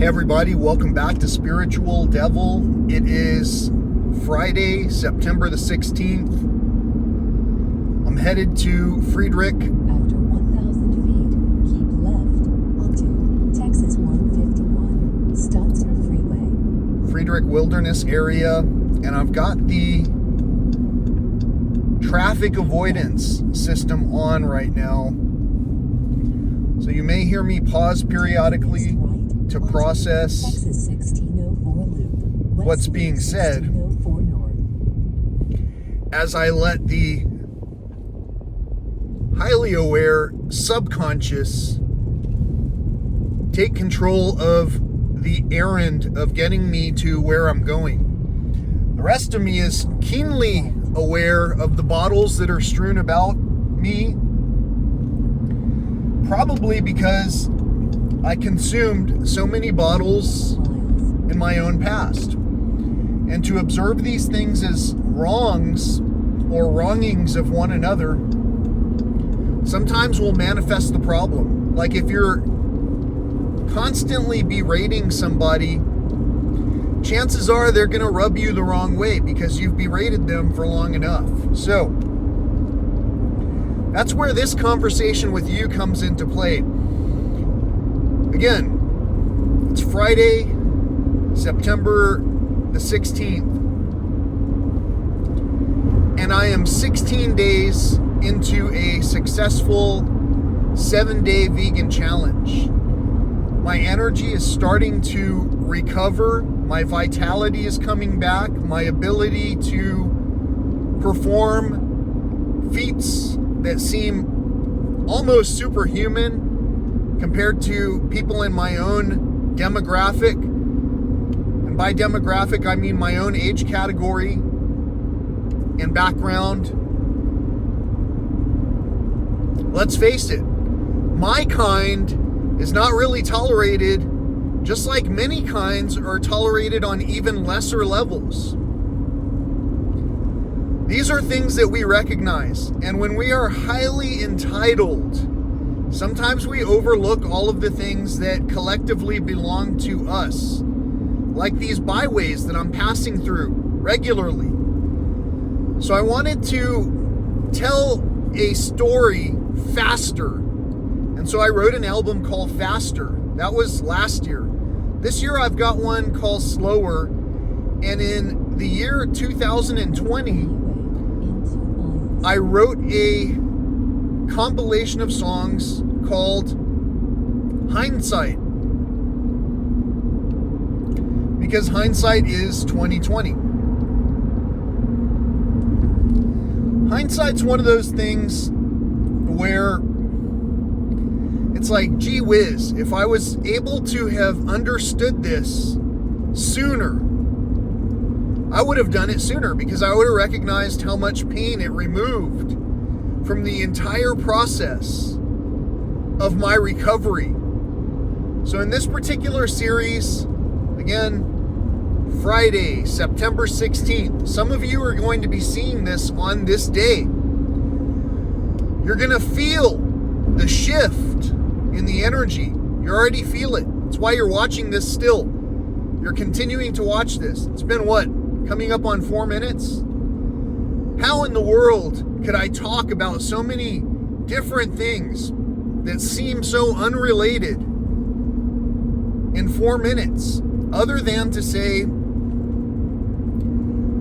Hey everybody, welcome back to Spiritual Devil. It is Friday, September the 16th. I'm headed to Friedrich. After 1,000 feet, keep left onto Texas 151, Stutzer Freeway. Friedrich Wilderness area, and I've got the traffic avoidance system on right now. So you may hear me pause periodically to process what's being said as I let the highly aware subconscious take control of the errand of getting me to where I'm going. The rest of me is keenly aware of the bottles that are strewn about me, probably because I consumed so many bottles in my own past. And to observe these things as wrongs or wrongings of one another sometimes will manifest the problem. Like if you're constantly berating somebody, chances are they're going to rub you the wrong way because you've berated them for long enough. So that's where this conversation with you comes into play. Again, it's Friday, September the 16th, and I am 16 days into a successful 7-day vegan challenge. My energy is starting to recover. My vitality is coming back. My ability to perform feats that seem almost superhuman compared to people in my own demographic. And by demographic, I mean my own age category and background. Let's face it, my kind is not really tolerated, just like many kinds are tolerated on even lesser levels. These are things that we recognize, and when we are highly entitled, sometimes we overlook all of the things that collectively belong to us, like these byways that I'm passing through regularly. So I wanted to tell a story faster, and so I wrote an album called Faster. That was last year. This year I've got one called Slower, and in the year 2020, I wrote a compilation of songs called Hindsight, because hindsight is 2020. Hindsight's one of those things where it's like, gee whiz, if I was able to have understood this sooner, I would have done it sooner, because I would have recognized how much pain it removed from the entire process of my recovery. So in this particular series, again, Friday, September 16th, some of you are going to be seeing this on this day. You're going to feel the shift in the energy. You already feel it. That's why you're watching this still. You're continuing to watch this. It's been what? Coming up on 4 minutes? How in the world could I talk about so many different things that seem so unrelated in 4 minutes, other than to say,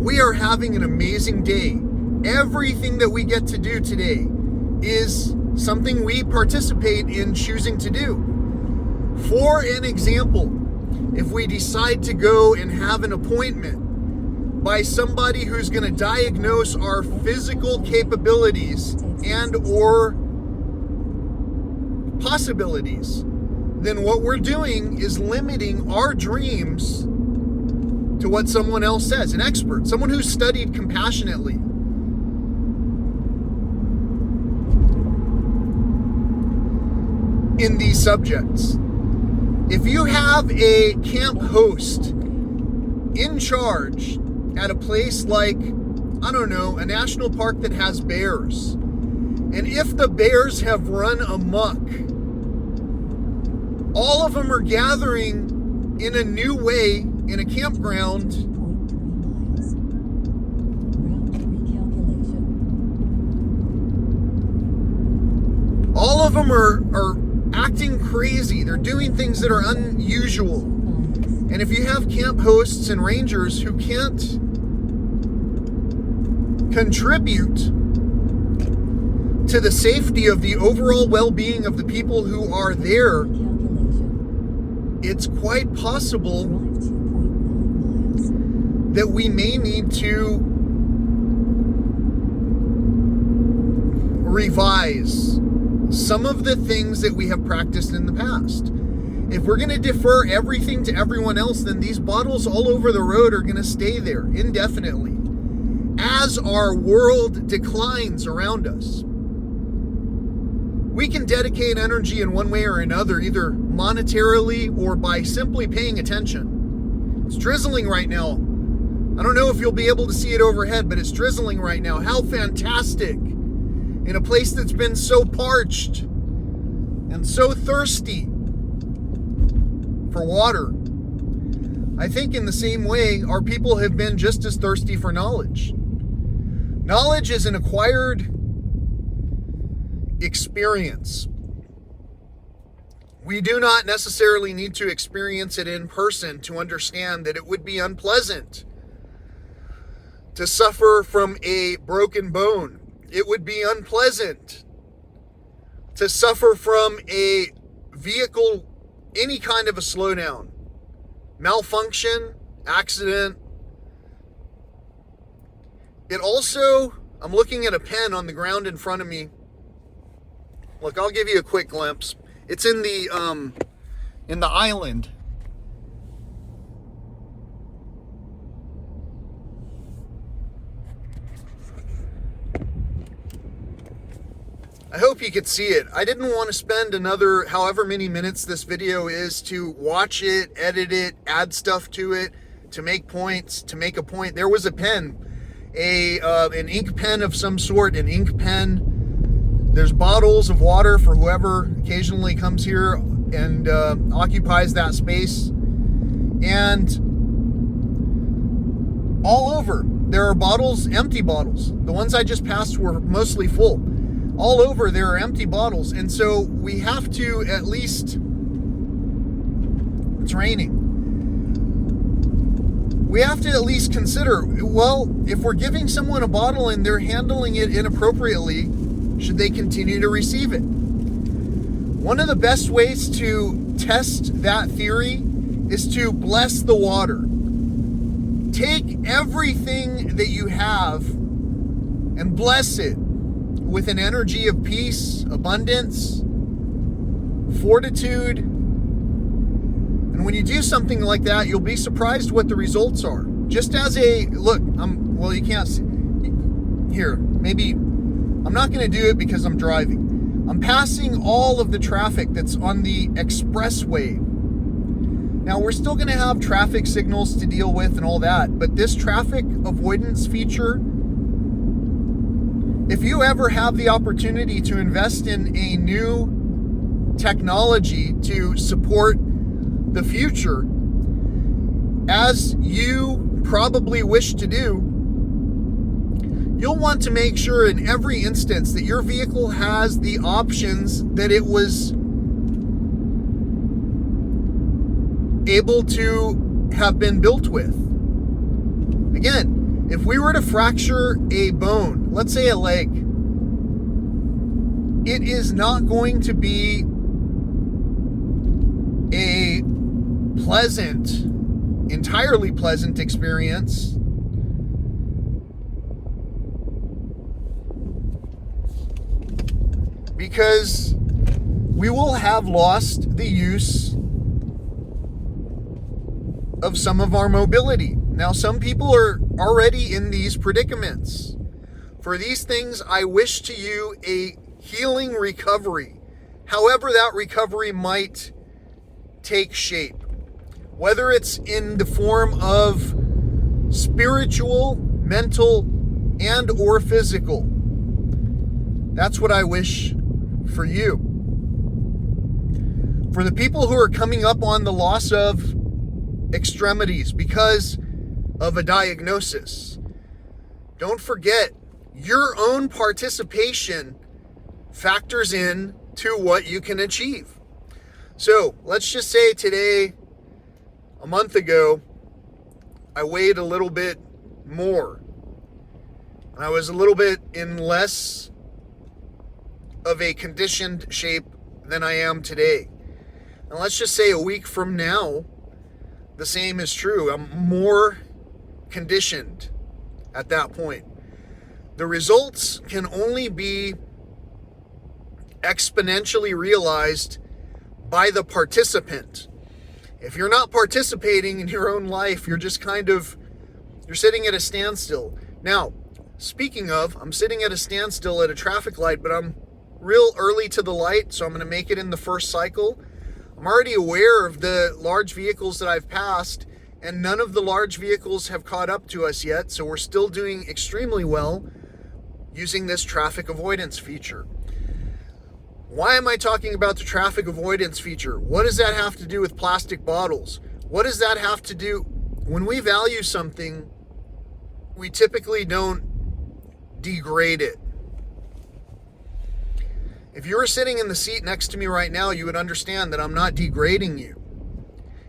we are having an amazing day. Everything that we get to do today is something we participate in choosing to do. For an example, if we decide to go and have an appointment by somebody who's going to diagnose our physical capabilities and or possibilities, then what we're doing is limiting our dreams to what someone else says, an expert, someone who's studied compassionately. In these subjects. If you have a camp host in charge at a place like, I don't know, a national park that has bears, and if the bears have run amok, all of them are gathering in a new way in a campground. 2.3 miles. Route recalculation. All of them are acting crazy. They're doing things that are unusual. And if you have camp hosts and rangers who can't contribute to the safety of the overall well-being of the people who are there, Calculation. it's quite possible Drive 2.9 miles. that we may need to revise some of the things that we have practiced in the past. If we're going to defer everything to everyone else, then these bottles all over the road are going to stay there indefinitely as our world declines around us. We can dedicate energy in one way or another, either monetarily or by simply paying attention. It's drizzling right now. I don't know if you'll be able to see it overhead, but it's drizzling right now. How fantastic! In a place that's been so parched and so thirsty for water. I think in the same way, our people have been just as thirsty for knowledge. Knowledge is an acquired experience. We do not necessarily need to experience it in person to understand that it would be unpleasant to suffer from a broken bone. It would be unpleasant to suffer from a vehicle, any kind of a slowdown, malfunction, accident. It also, I'm looking at a pen on the ground in front of me. Look, I'll give you a quick glimpse. It's in the island. I hope you could see it. I didn't want to spend another however many minutes this video is to watch it, edit it, add stuff to it, to make points, to make a point. There was a pen, an ink pen of some sort, an ink pen. There's bottles of water for whoever occasionally comes here and occupies that space. And all over, there are bottles, empty bottles. The ones I just passed were mostly full. All over there are empty bottles, and so we have to at least, it's raining, we have to at least consider, well, if we're giving someone a bottle and they're handling it inappropriately, should they continue to receive it? One of the best ways to test that theory is to bless the water. Take everything that you have and bless it with an energy of peace, abundance, fortitude. And when you do something like that, you'll be surprised what the results are. Just as a, look, well, you can't see. Here, maybe, I'm not going to do it because I'm driving. I'm passing all of the traffic that's on the expressway. Now, we're still going to have traffic signals to deal with and all that, but this traffic avoidance feature, if you ever have the opportunity to invest in a new technology to support the future, as you probably wish to do, you'll want to make sure in every instance that your vehicle has the options that it was able to have been built with. Again, if we were to fracture a bone, let's say a leg, it is not going to be a pleasant, entirely pleasant experience. Because we will have lost the use of some of our mobility. Now, some people are already in these predicaments. For these things, I wish to you a healing recovery, however that recovery might take shape. Whether it's in the form of spiritual, mental, and or physical. That's what I wish for you. For the people who are coming up on the loss of extremities because of a diagnosis. Don't forget, your own participation factors in to what you can achieve. So let's just say today, a month ago, I weighed a little bit more. And I was a little bit in less of a conditioned shape than I am today. And let's just say a week from now, the same is true. I'm more conditioned at that point. The results can only be exponentially realized by the participant. If you're not participating in your own life, you're just you're sitting at a standstill. Now, speaking of, I'm sitting at a standstill at a traffic light, but I'm real early to the light, so I'm going to make it in the first cycle. I'm already aware of the large vehicles that I've passed, and none of the large vehicles have caught up to us yet, so we're still doing extremely well using this traffic avoidance feature. Why am I talking about the traffic avoidance feature? What does that have to do with plastic bottles? What does that have to do? When we value something, we typically don't degrade it. If you were sitting in the seat next to me right now, you would understand that I'm not degrading you.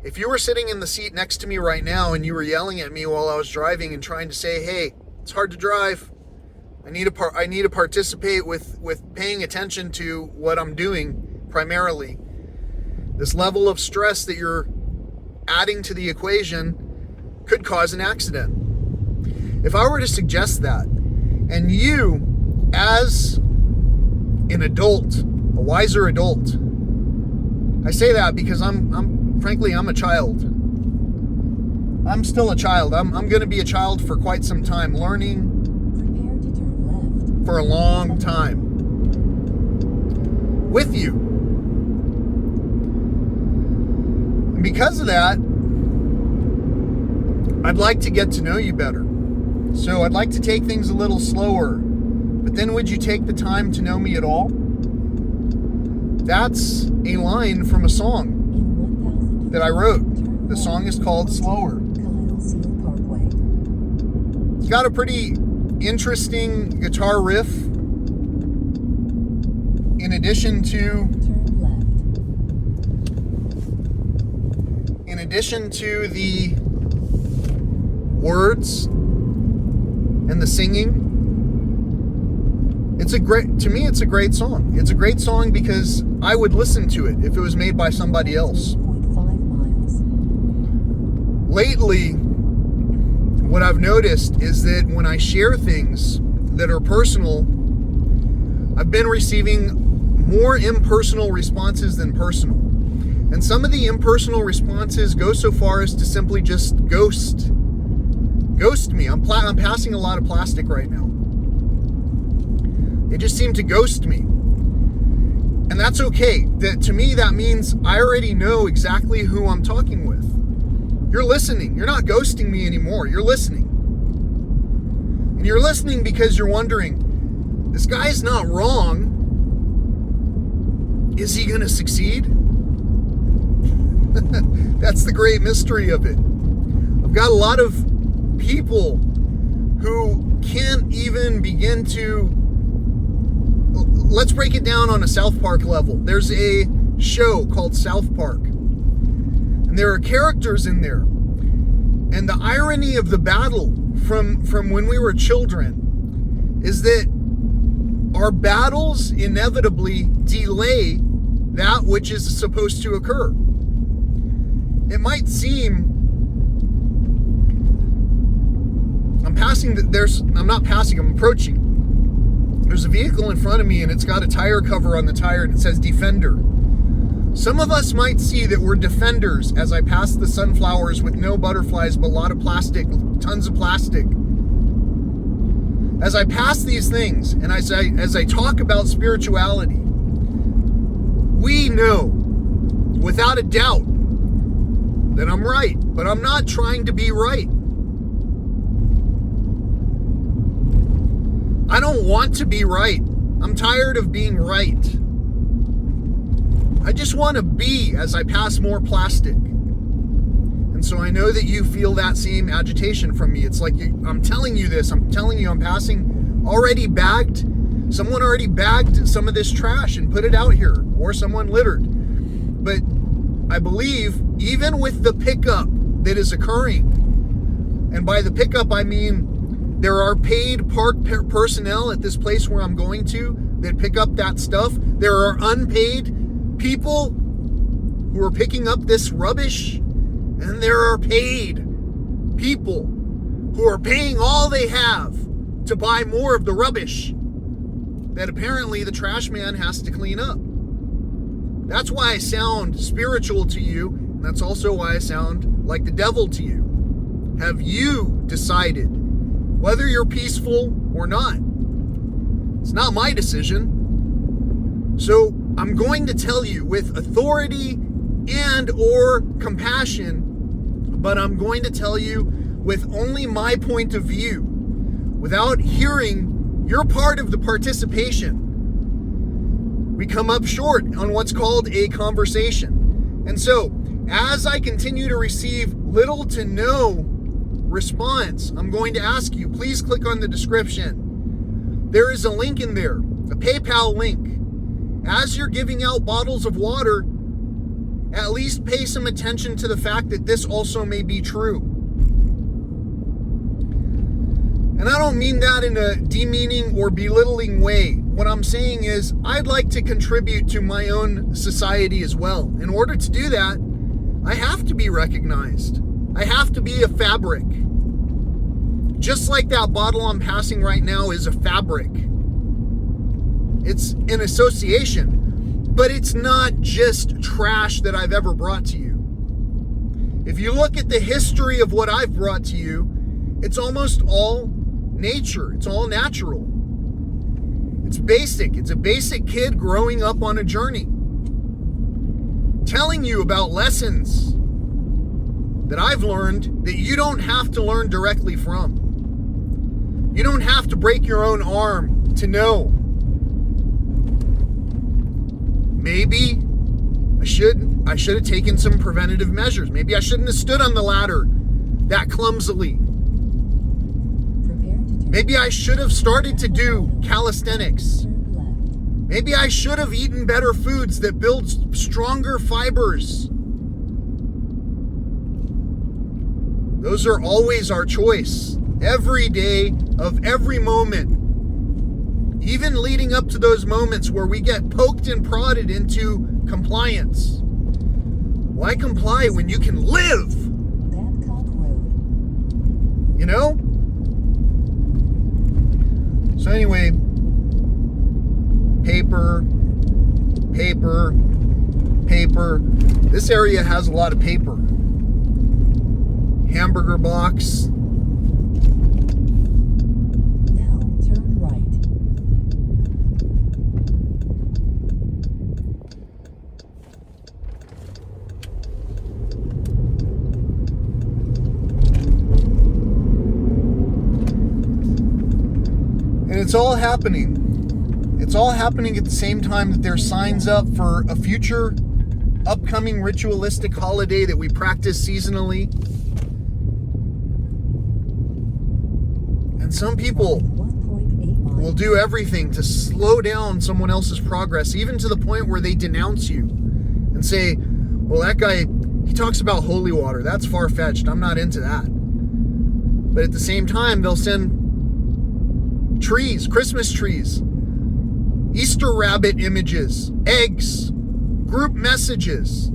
If you were sitting in the seat next to me right now and you were yelling at me while I was driving and trying to say, hey, it's hard to drive, I need to participate with paying attention to what I'm doing primarily. This level of stress that you're adding to the equation could cause an accident. If I were to suggest that, and you, as an adult, a wiser adult, I say that because I'm frankly a child. I'm still a child. I'm going to be a child for quite some time, learning for a long time with you. And because of that, I'd like to get to know you better. So I'd like to take things a little slower. But then would you take the time to know me at all? That's a line from a song that I wrote. The song is called Slower. It's got a pretty interesting guitar riff in addition to the words and the singing. It's a great song. It's a great song because I would listen to it if it was made by somebody else. Lately, what I've noticed is that when I share things that are personal, I've been receiving more impersonal responses than personal. And some of the impersonal responses go so far as to simply just ghost me. I'm passing a lot of plastic right now. They just seem to ghost me. And that's okay. To me, that means I already know exactly who I'm talking with. You're listening. You're not ghosting me anymore. You're listening. And you're listening because you're wondering, this guy's not wrong. Is he going to succeed? That's the great mystery of it. I've got a lot of people who can't even begin to... Let's break it down on a South Park level. There's a show called South Park. And there are characters in there. And the irony of the battle from when we were children is that our battles inevitably delay that which is supposed to occur. It might seem I'm approaching. There's a vehicle in front of me and it's got a tire cover on the tire and it says Defender. Some of us might see that we're defenders as I pass the sunflowers with no butterflies but a lot of plastic, tons of plastic. As I pass these things and as I talk about spirituality, we know without a doubt that I'm right, but I'm not trying to be right. I don't want to be right. I'm tired of being right. I just want to be as I pass more plastic. And And so I know that you feel that same agitation from me. It's like, I'm telling you this. I'm telling you, someone already bagged some of this trash and put it out here, or someone littered. But I believe even with the pickup that is occurring, and by the pickup, I mean there are paid park personnel at this place where I'm going to that pick up that stuff. There are unpaid people who are picking up this rubbish, and there are paid people who are paying all they have to buy more of the rubbish that apparently the trash man has to clean up. That's why I sound spiritual to you, and that's also why I sound like the devil to you. Have you decided whether you're peaceful or not? It's not my decision. So I'm going to tell you with authority and or compassion, but I'm going to tell you with only my point of view, without hearing your part of the participation. We come up short on what's called a conversation. And so, as I continue to receive little to no response, I'm going to ask you, please click on the description. There is a link in there, a PayPal link. As you're giving out bottles of water, at least pay some attention to the fact that this also may be true. And I don't mean that in a demeaning or belittling way. What I'm saying is I'd like to contribute to my own society as well. In order to do that, I have to be recognized. I have to be a fabric. Just like that bottle I'm passing right now is a fabric. It's an association, but it's not just trash that I've ever brought to you. If you look at the history of what I've brought to you, it's almost all nature. It's all natural. It's basic. It's a basic kid growing up on a journey, telling you about lessons that I've learned that you don't have to learn directly from. You don't have to break your own arm to know. Maybe I should have taken some preventative measures. Maybe I shouldn't have stood on the ladder that clumsily. Maybe I should have started to do calisthenics. Maybe I should have eaten better foods that build stronger fibers. Those are always our choice. Every day of every moment. Even leading up to those moments where we get poked and prodded into compliance. Why comply when you can live? You know? So anyway, paper. This area has a lot of paper. Hamburger box. Now turn right. And it's all happening. It's all happening at the same time that there's signs up for a future upcoming ritualistic holiday that we practice seasonally. And some people 1.8 miles. will do everything to slow down someone else's progress, even to the point where they denounce you and say, well, that guy, he talks about holy water. That's far-fetched. I'm not into that. But at the same time, they'll send trees, Christmas trees, Easter rabbit images, eggs, group messages,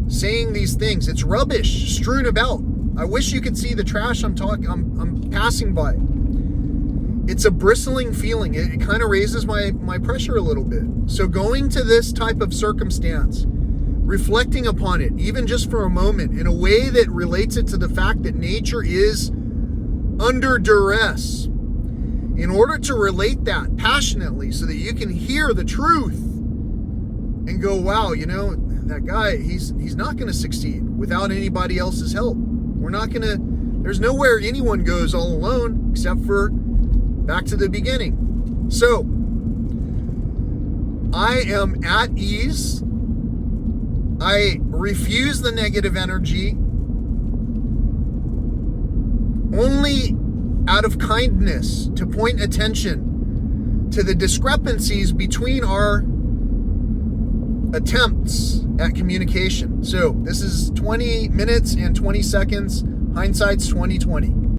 saying these things. It's rubbish strewn about. I wish you could see the trash I'm passing by. It's a bristling feeling. It kind of raises my pressure a little bit. So going to this type of circumstance, reflecting upon it, even just for a moment, in a way that relates it to the fact that nature is under duress, in order to relate that passionately so that you can hear the truth and go, wow, you know, that guy, he's not going to succeed without anybody else's help. There's nowhere anyone goes all alone except for back to the beginning. So I am at ease. I refuse the negative energy only out of kindness to point attention to the discrepancies between our attempts at communication. So this is 20 minutes and 20 seconds. Hindsight's 2020.